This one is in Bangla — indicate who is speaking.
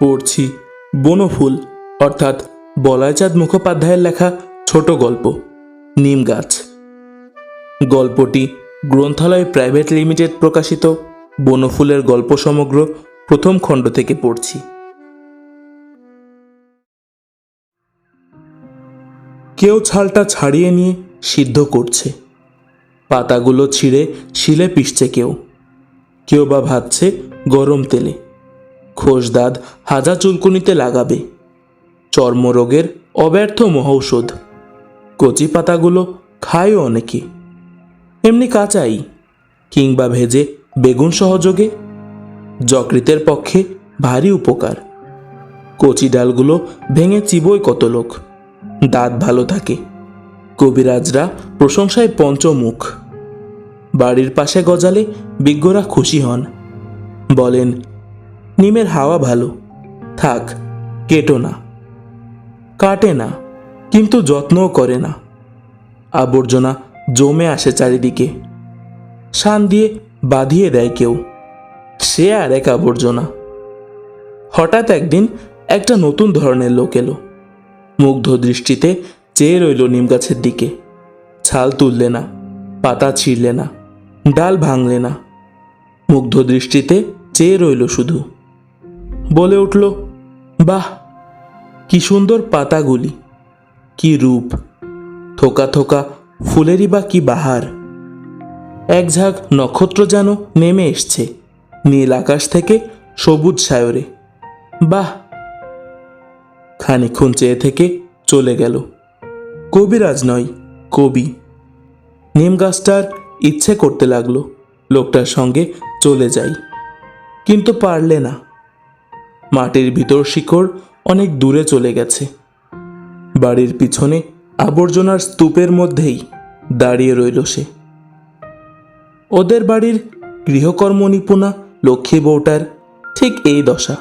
Speaker 1: পড়ছি বনফুল অর্থাৎ বলয়চাঁদ মুখোপাধ্যায়ের লেখা ছোট গল্প নিম গাছ। গল্পটি গ্রন্থালয় প্রাইভেট লিমিটেড প্রকাশিত বনফুলের গল্প সমগ্র প্রথম খণ্ড থেকে পড়ছি। কেউ ছালটা ছাড়িয়ে নিয়ে সিদ্ধ করছে, পাতাগুলো ছিঁড়ে শিলে পিষছে, কেউ বা ভাজছে গরম তেলে। খোসদাদ হাজা চুলকুনিতে লাগাবে, চর্মরোগের অব্যর্থ মহৌষধ। কচি পাতাগুলো খায়ও অনেকে, এমনি কাঁচাই কিংবা ভেজে বেগুন সহযোগে। যকৃতের পক্ষে ভারী উপকার। কচি ডালগুলো ভেঙে চিবোয় কত লোক, দাঁত ভালো থাকে। কবিরাজরা প্রশংসায় পঞ্চমুখ। বাড়ির পাশে গজালে বিজ্ঞরা খুশি হন, বলেন নিমের হাওয়া ভালো, থাক কেটো না। কাটে না, কিন্তু যত্নও করে না। আবর্জনা জমে আসে চারিদিকে, শান দিয়ে বাঁধিয়ে দেয় কেউ, সে আর এক আবর্জনা। হঠাৎ একদিন একটা নতুন ধরনের লোক এলো, মুগ্ধ দৃষ্টিতে চেয়ে রইল নিম গাছের দিকে। ছাল তুললে না, পাতা ছিঁড়লে না, ডাল ভাঙলে না, মুগ্ধ দৃষ্টিতে চেয়ে রইল শুধু। বলে উঠল, বাহ কি সুন্দর পাতাগুলি, কি রূপ, থোকা থোকা ফুলেরই বা কি বাহার। এক ঝাঁক নক্ষত্র যেন নেমে এসছে নীল আকাশ থেকে সবুজ সায়রে। বাহ। খানিকক্ষণ চেয়ে থেকে চলে গেল। কবিরাজ নয়, কবি। নিম গাছটার ইচ্ছে করতে লাগলো লোকটার সঙ্গে চলে যাই, কিন্তু পারলে না। মাটির ভিতর শিকড় অনেক দূরে চলে গেছে। বাড়ির পিছনে আবর্জনার স্তূপের মধ্যেই দাঁড়িয়ে রইল সে। ওদের বাড়ির গৃহকর্ম নিপুণা লক্ষ্মী বউটার ঠিক এই দশা।